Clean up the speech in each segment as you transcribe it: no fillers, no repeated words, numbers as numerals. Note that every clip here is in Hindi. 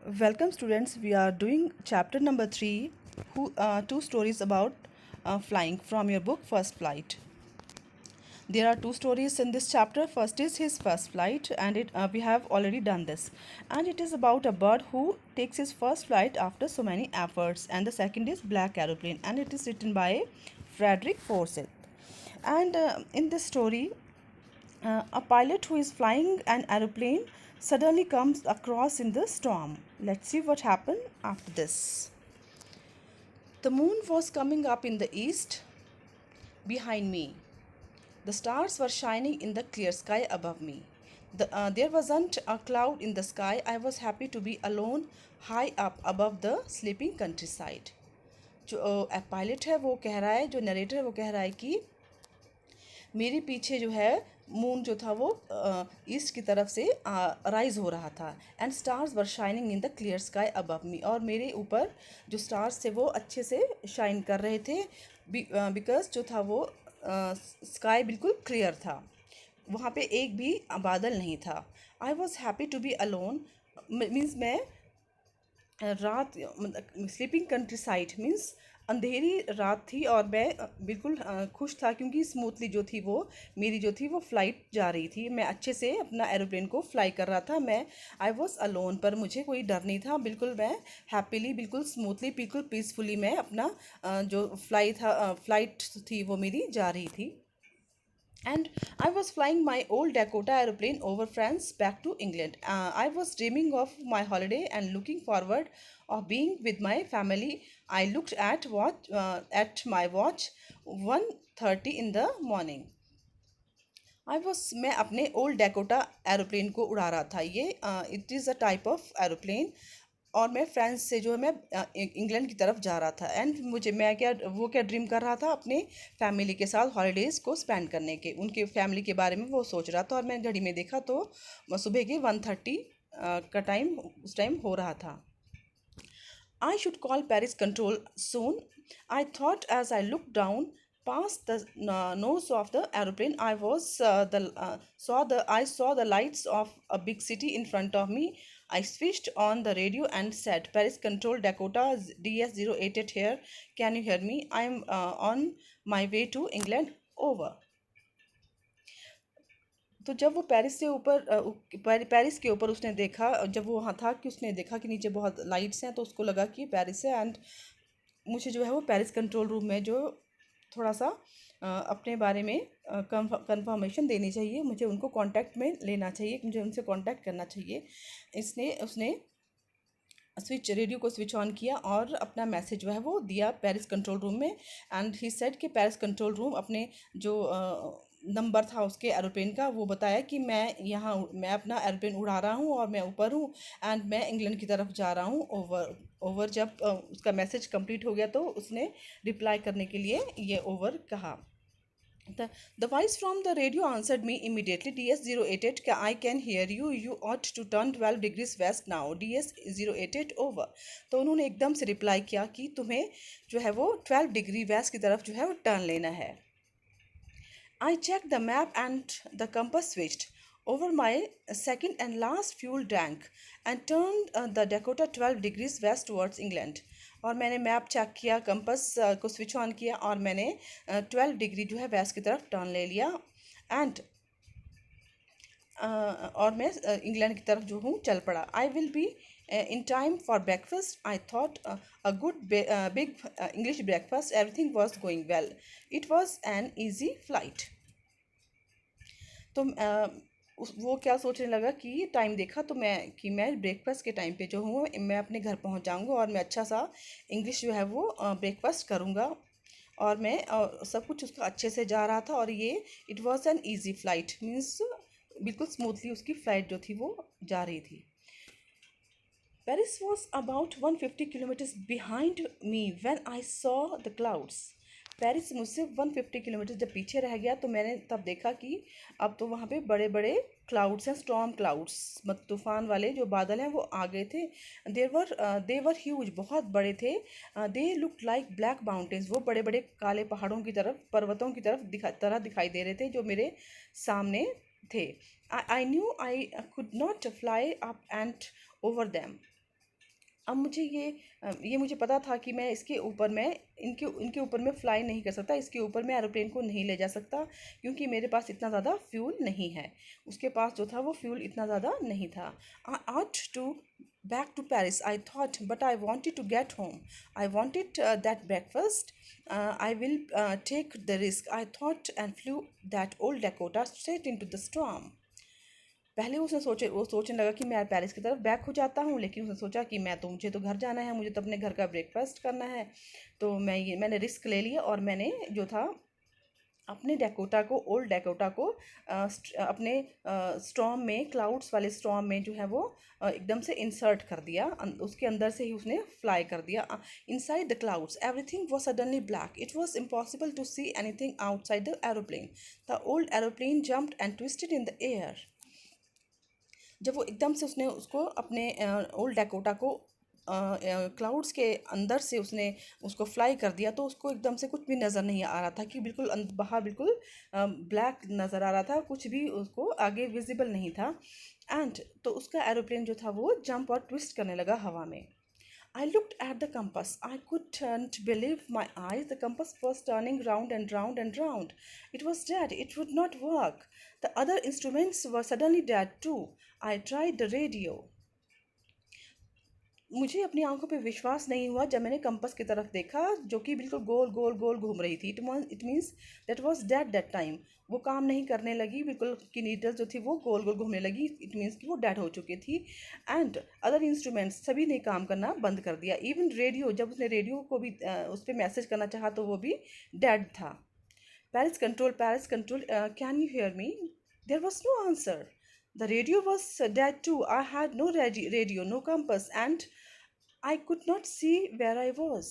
Welcome students, we are doing chapter number 3, two stories about flying from your book First Flight. There are two stories in this chapter. First is his first flight and we have already done this. And it is about a bird who takes his first flight after so many efforts. And the second is Black Aeroplane and it is written by Frederick Forsyth. And in this story, a pilot who is flying an aeroplane suddenly comes across in the storm. Let's see what happened after this. The moon was coming up in the east behind me. The stars were shining in the clear sky above me. There wasn't a cloud in the sky. I was happy to be alone high up above the sleeping countryside. जो पायलट है वो कह रहा है, जो नरेटर है वो कह रहा है कि मेरे पीछे जो है मून जो था वो ईस्ट की तरफ से राइज हो रहा था and stars were shining in the clear sky above मी, और मेरे ऊपर जो स्टार्स थे वो अच्छे से शाइन कर रहे थे बिकॉज जो था वो स्काई बिल्कुल क्लियर था, वहाँ पे एक भी बादल नहीं था. I was happy to be alone means मैं रात मतलब स्लीपिंग कंट्री साइड मीन्स अंधेरी रात थी और मैं बिल्कुल खुश था क्योंकि स्मूथली जो थी वो मेरी जो थी वो फ़्लाइट जा रही थी. मैं अच्छे से अपना एरोप्लेन को फ्लाई कर रहा था. मैं आई वॉज अलोन, पर मुझे कोई डर नहीं था. बिल्कुल मैं हैप्पीली बिल्कुल स्मूथली बिल्कुल पीसफुली मैं अपना जो फ्लाइट थी वो मेरी जा रही थी. And I was flying my old Dakota aeroplane over France back to England. I was dreaming of my holiday and looking forward of being with my family. I looked at my watch 1:30 in the morning. मैं अपने ओल्ड डेकोटा एरोप्लेन को उड़ा रहा था. ये it is a type of aeroplane और मैं फ्रांस से जो है मैं इंग्लैंड की तरफ जा रहा था. एंड मैं क्या ड्रीम कर रहा था अपने फैमिली के साथ हॉलीडेज़ को स्पेंड करने के, उनके फैमिली के बारे में वो सोच रहा था. और मैं घड़ी में देखा तो सुबह के 1:30 का टाइम उस टाइम हो रहा था. I should call Paris control soon, I thought as I looked down past the nose of the aeroplane. I saw the lights of a big city in front of me. I switched on the radio and said, Paris control Dakota DS088 here. Can you hear me? I am on my way to England. Over. तो जब वो पेरिस से ऊपर पेरिस के ऊपर उसने देखा, जब वो वहाँ था कि उसने देखा कि नीचे बहुत लाइट्स हैं, तो उसको लगा कि पेरिस है. एंड मुझे जो है वो पेरिस कंट्रोल रूम में जो थोड़ा सा अपने बारे में कंफर्मेशन देनी चाहिए, मुझे उनको कांटेक्ट में लेना चाहिए, मुझे उनसे कांटेक्ट करना चाहिए. उसने रेडियो को स्विच ऑन किया और अपना मैसेज जो है वो दिया पेरिस कंट्रोल रूम में. एंड ही सेड कि पेरिस कंट्रोल रूम अपने जो नंबर था उसके एरोप्लेन का वो बताया कि मैं अपना एरोप्लेन उड़ा रहा हूँ और मैं ऊपर हूँ एंड मैं इंग्लैंड की तरफ जा रहा हूँ. ओवर ओवर जब उसका मैसेज कंप्लीट हो गया तो उसने रिप्लाई करने के लिए ये ओवर कहा. The voice from the radio answered me immediately. DS088, I can hear you. You ought to turn 12 degrees west now. DS088 over. तो उन्होंने एकदम से रिप्लाई किया कि तुम्हें जो है वो 12 डिग्री वेस्ट की तरफ जो है वो टर्न लेना है. I checked the map and the compass switched over my second and last fuel tank and turned the Dakota 12 degrees west towards England. और मैंने मैप चेक किया, कंपस को स्विच ऑन किया और मैंने 12 डिग्री जो है वेस्ट की तरफ टर्न ले लिया. एंड और मैं इंग्लैंड की तरफ जो हूँ चल पड़ा. I will be in time for breakfast. I thought a good big English breakfast. Everything was going well. It was an easy flight. तो वो क्या सोचने लगा कि टाइम देखा तो मैं ब्रेकफास्ट के टाइम पे जो हूँ मैं अपने घर पहुँच जाऊँगा और मैं अच्छा सा इंग्लिश जो है वो ब्रेकफास्ट करूँगा. और मैं सब कुछ उसका अच्छे से जा रहा था और ये it was an easy flight means बिल्कुल स्मूथली उसकी फ़्लाइट जो थी वो जा रही थी. Paris was about 150 kilometers behind me when I saw the clouds. Paris मुझसे 150 किलोमीटर जब पीछे रह गया तो मैंने तब देखा कि अब तो वहाँ पे बड़े बड़े क्लाउड्स हैं, स्टॉर्म क्लाउड्स, मतलब तूफान वाले जो बादल हैं वो आ गए थे. दे वर ह्यूज, बहुत बड़े थे. They look like black mountains, वो बड़े बड़े काले पहाड़ों की तरफ, पर्वतों की तरह दिखाई दे रहे थे जो मेरे सामने थे. I knew I could not fly up and over them. अब मुझे ये मुझे पता था कि मैं इसके ऊपर मैं इनके इनके ऊपर मैं फ्लाई नहीं कर सकता, इसके ऊपर मैं एरोप्लेन को नहीं ले जा सकता, क्योंकि मेरे पास इतना ज़्यादा फ्यूल नहीं है। उसके पास जो था वो फ्यूल इतना ज़्यादा नहीं था। आई ought to back to Paris, I thought, but I wanted to get home. I wanted that breakfast. I will take the risk, I thought, and flew that old Dakota straight into the storm. पहले उसने सोचे वो सोचने लगा कि मैं पेरिस की तरफ बैक हो जाता हूँ, लेकिन उसने सोचा कि मैं तो मुझे तो घर जाना है, मुझे तो अपने घर का ब्रेकफास्ट करना है। तो मैंने रिस्क ले लिया और मैंने जो था अपने डेकोटा को, ओल्ड डेकोटा को अपने स्टॉर्म में, क्लाउड्स वाले स्टॉर्म में जो है वो एकदम से इंसर्ट कर दिया, उसके अंदर से ही उसने फ्लाई कर दिया। Inside the clouds everything was suddenly black, it was impossible to see anything outside the aeroplane. The old aeroplane jumped and twisted in the air. जब वो एकदम से उसने उसको अपने ओल्ड डैकोटा को क्लाउड्स के अंदर से उसने उसको फ्लाई कर दिया, तो उसको एकदम से कुछ भी नज़र नहीं आ रहा था कि बिल्कुल बाहर बिल्कुल ब्लैक नज़र आ रहा था, कुछ भी उसको आगे विजिबल नहीं था। एंड तो उसका एरोप्लेन जो था वो जंप और ट्विस्ट करने लगा हवा में। I looked at the compass. I couldn't believe my eyes. The compass was turning round and round and round. It was dead. It would not work. The other instruments were suddenly dead too. I tried the radio. मुझे अपनी आंखों पे विश्वास नहीं हुआ जब मैंने कंपस की तरफ देखा, जो कि बिल्कुल गोल गोल गोल घूम रही थी। It means that was dead that time. वो काम नहीं करने लगी, बिल्कुल की नीडल जो थी वो गोल गोल घूमने लगी। इट मीन्स कि वो डेड हो चुकी थी। एंड अदर इंस्ट्रूमेंट्स सभी ने काम करना बंद कर दिया। इवन रेडियो, जब उसने रेडियो को भी उस पर मैसेज करना चाहा तो वो भी डेड था। Paris control, can you hear me? There was no answer. The radio was dead too. I had no radio, no compass, and I could not see where I was.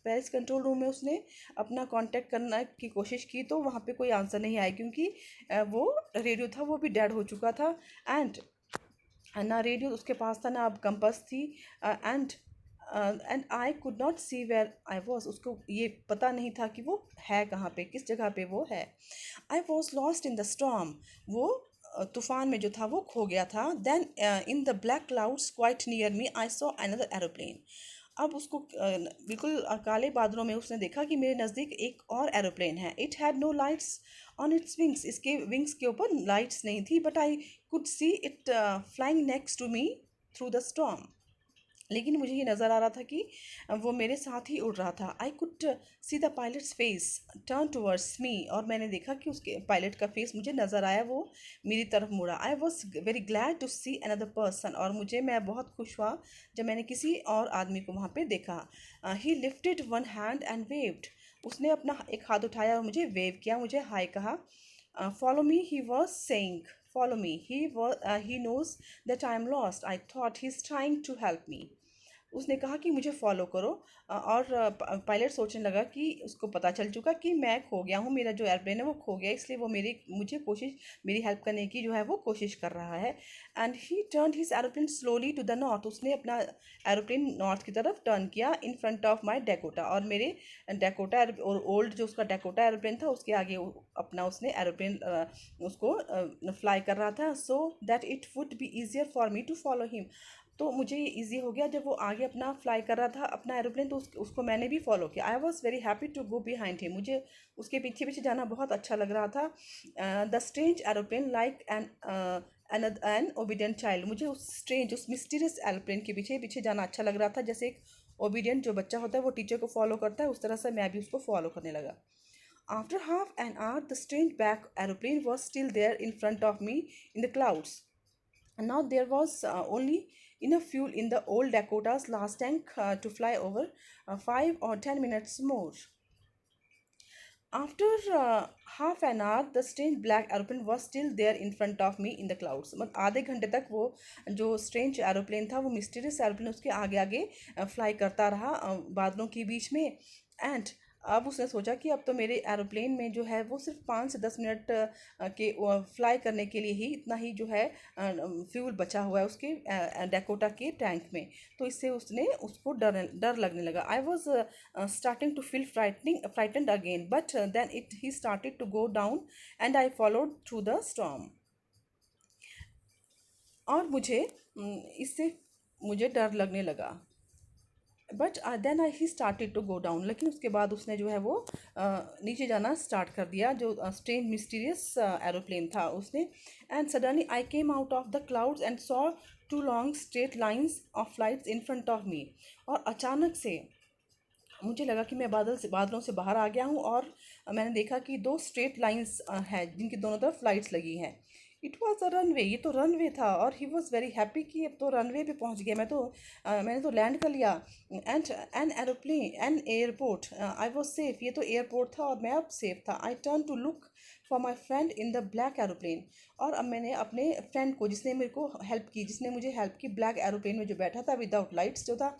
Paris control room में उसने अपना कांटेक्ट करने की कोशिश की, तो वहाँ पे कोई आंसर नहीं आया, क्योंकि वो रेडियो था वो भी डेड हो चुका था। एंड ना रेडियो उसके पास था, ना अब कंपास थी। And and I could not see where I was. उसको ये पता नहीं था कि वो है कहाँ पे, किस जगह पे वो है। I was lost in the storm. वो तूफान में जो था वो खो गया था। Then in the black clouds quite near me I saw another aeroplane. अब उसको बिल्कुल काले बादलों में उसने देखा कि मेरे नज़दीक एक और एरोप्लेन है। It had no lights on its wings. इसके विंग्स के ऊपर लाइट्स नहीं थी, but I could see it flying next to me through the storm. लेकिन मुझे ये नज़र आ रहा था कि वो मेरे साथ ही उड़ रहा था। आई could see the pilots face turn towards me. और मैंने देखा कि उसके पायलट का फेस मुझे नज़र आया, वो मेरी तरफ मुड़ा। I was very glad to see another person. और मैं बहुत खुश हुआ जब मैंने किसी और आदमी को वहाँ पे देखा। ही lifted one hand and waived. उसने अपना एक हाथ उठाया और मुझे वेव किया, मुझे हाय कहा। Follow me, he was saying. Follow me. He knows that I am lost. I thought he's trying to help me. उसने कहा कि मुझे फॉलो करो। और पायलट सोचने लगा कि उसको पता चल चुका कि मैं खो गया हूँ, मेरा जो एयरप्लेन है वो खो गया, इसलिए वो मेरी हेल्प करने की जो है वो कोशिश कर रहा है। And he turn his aeroplane slowly to the north. उसने अपना एरोप्लेन नॉर्थ की तरफ टर्न किया in front of my Dakota. और मेरे डेकोटा और ओल्ड जो उसका डेकोटा एरोप्लेन था उसके आगे अपना उसने एरोप्लेन उसको फ्लाई कर रहा था, so that it would be easier for me to follow him. तो मुझे ये ईजी हो गया जब वो आगे अपना फ्लाई कर रहा था अपना एरोप्लेन, तो उसको मैंने भी फॉलो किया। I was very happy to go behind him. मुझे उसके पीछे पीछे जाना बहुत अच्छा लग रहा था। The strange aeroplane like an obedient child. मुझे उस मिस्टीरियस एरोप्लेन के पीछे पीछे जाना अच्छा लग रहा था, जैसे एक ओबीडियंट जो बच्चा होता है वो टीचर को फॉलो करता है, उस तरह से मैं भी उसको फॉलो करने लगा। After half an hour, the strange black aeroplane was still there in front of me in the clouds. And now there was only enough fuel in the old Dakota's last tank to fly over 5 or 10 minutes more. After half an hour, the strange black aeroplane was still there in front of me in the clouds. मतलब आधे घंटे तक वो जो स्ट्रेंज एरोप्लेन था, वो मिस्टीरियस एरोप्लेन उसके आगे आगे फ्लाई करता रहा बादलों के बीच में। एंड अब उसने सोचा कि अब तो मेरे एरोप्लेन में जो है वो सिर्फ 5 से 10 मिनट के फ्लाई करने के लिए ही इतना ही जो है फ्यूल बचा हुआ है उसके डेकोटा के टैंक में। तो इससे उसने उसको डर लगने लगा। I was starting to feel frightened again, but then he started to go down and I followed through the storm. और मुझे इससे मुझे डर लगने लगा। But then I he started to go down, लेकिन उसके बाद उसने जो है वो नीचे जाना स्टार्ट कर दिया, जो स्ट्रेंज मिस्टीरियस एरोप्लेन था उसने। And suddenly I came out of the clouds and saw two long straight lines of lights in front of me. और अचानक से मुझे लगा कि मैं बादलों से बाहर आ गया हूँ, और मैंने देखा कि दो स्ट्रेट लाइंस हैं जिनकी दोनों तरफ लाइट्स लगी हैं। इट वॉज अ रनवे, ये तो रनवे था, और ही वॉज वेरी हैप्पी कि अब तो रनवे पे पहुंच गया, मैंने तो लैंड कर लिया। And an aeroplane an airport, I was safe, ये तो एयरपोर्ट था और मैं अब सेफ था। I turn to look for my friend in the black aeroplane. और अब मैंने अपने फ्रेंड को, जिसने मेरे को हेल्प की, जिसने मुझे हेल्प की, ब्लैक एरोप्लेन में जो बैठा था विदाउट लाइट्स जो था,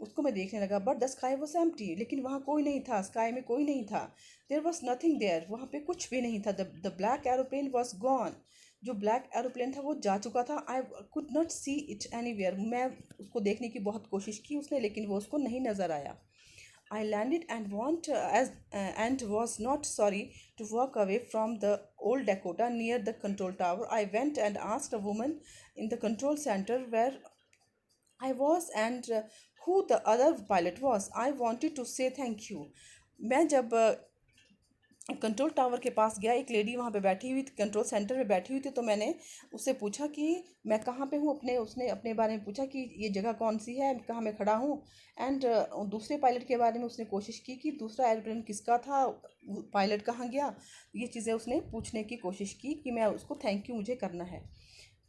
उसको मैं देखने लगा। But the sky was empty, लेकिन वहाँ कोई नहीं था, स्काई में कोई नहीं था। देयर वॉज नथिंग देयर, वहाँ पे कुछ भी नहीं था। The black aeroplane was gone, जो ब्लैक एरोप्लेन था वो जा चुका था। आई could not see it anywhere, मैं उसको देखने की बहुत कोशिश की उसने, लेकिन वो उसको नहीं नज़र आया। I landed and want as and was not sorry to walk away from the old Dakota near the control tower. I went and asked a woman in the control center where I was and who the other pilot was. I wanted to say thank you. मैं जब कंट्रोल टावर के पास गया, एक लेडी वहाँ पे बैठी हुई थी, कंट्रोल सेंटर में बैठी हुई थी, तो मैंने उससे पूछा कि मैं कहाँ पे हूँ, उसने अपने बारे में पूछा कि ये जगह कौन सी है, कहाँ मैं खड़ा हूँ। एंड दूसरे पायलट के बारे में उसने कोशिश की कि दूसरा एयरप्लेन किसका था, पायलट कहाँ गया, ये चीज़ें उसने पूछने की कोशिश की कि मैं उसको थैंक यू मुझे करना है।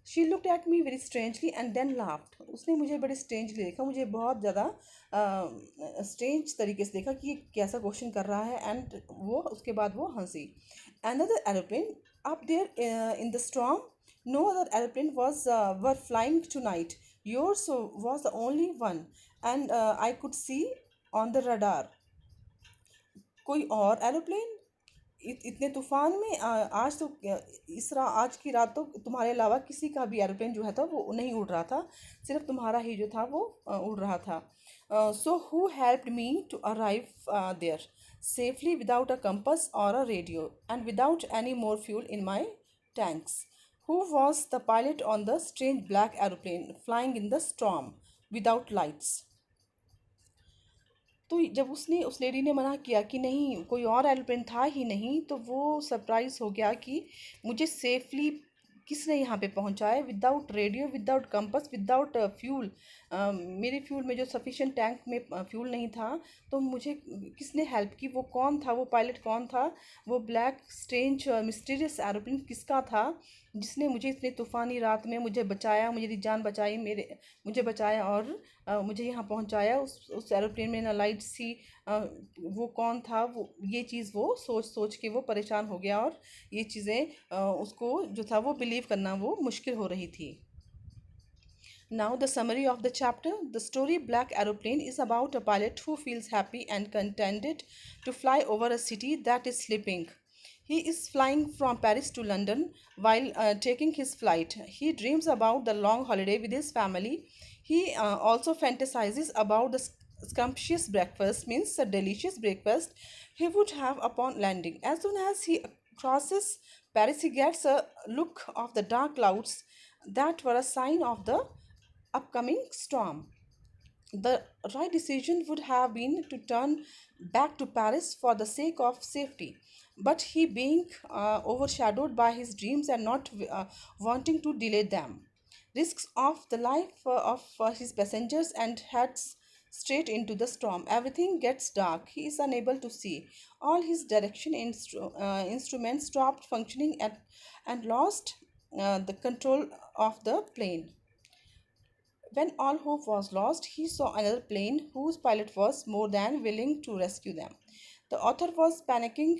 She looked at me very strangely and then laughed. उसने मुझे बड़े स्ट्रेंजली देखा, मुझे बहुत ज़्यादा स्ट्रेंज तरीके से देखा कि ये कैसा क्वेश्चन कर रहा है, एंड वो उसके बाद वो हंसी। Another aeroplane up there in the storm, no other aeroplane was were flying tonight, yours was the only one and I could see on the radar. कोई और एरोप्लेन इतने तूफान में आज तो आज की रात तो तुम्हारे अलावा किसी का भी एरोप्लेन जो है था वो नहीं उड़ रहा था, सिर्फ तुम्हारा ही जो था वो उड़ रहा था। So who helped me to arrive there safely without a compass और a radio and without any more fuel in my tanks? Who was the pilot on the strange black aeroplane flying in the storm without lights? तो जब उसने उस लेडी ने मना किया कि नहीं कोई और एरोप्लेन था ही नहीं, तो वो सरप्राइज हो गया कि मुझे सेफली किसने यहाँ पे पहुँचाया, without radio, without compass, without fuel. मेरे फ्यूल में जो सफिशिएंट टैंक में फ्यूल नहीं था, तो मुझे किसने हेल्प की, वो कौन था, वो पायलट कौन था, वो ब्लैक स्ट्रेंज मिस्टीरियस एरोप्लेन किसका था, जिसने मुझे इतनी तूफ़ानी रात में मुझे बचाया, मेरी जान बचाई, मुझे बचाया और मुझे यहाँ पहुँचाया। उस एरोप्लेन में ना लाइट सी, वो कौन था, वो ये चीज़ वो सोच सोच के वो परेशान हो गया, और ये चीज़ें उसको जो था वो बिलीव करना वो मुश्किल हो रही थी। Now, the summary of the chapter. The story Black Aeroplane is about a pilot who feels happy and contented to fly over a city that is sleeping. He is flying from Paris to London. While taking his flight, he dreams about the long holiday with his family. He also fantasizes about the scrumptious breakfast, means a delicious breakfast he would have upon landing. As soon as he crosses Paris, he gets a look of the dark clouds that were a sign of the upcoming storm. The right decision would have been to turn back to Paris for the sake of safety. But he, being overshadowed by his dreams and not wanting to delay them, risks of the life of his passengers and heads straight into the storm. Everything gets dark. He is unable to see. All his direction instruments stopped functioning and lost the control of the plane. When all hope was lost, he saw another plane whose pilot was more than willing to rescue them. The author was panicking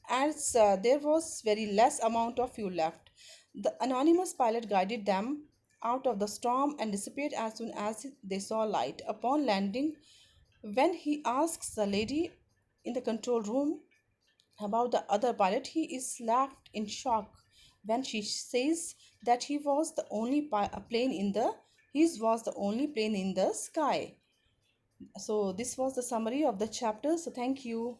as there was very less amount of fuel left. The anonymous pilot guided them out of the storm and disappeared as soon as they saw light. Upon landing, when he asks the lady in the control room about the other pilot, he is left in shock when she says that his was the only plane in the sky. So this was the summary of the chapter. So thank you.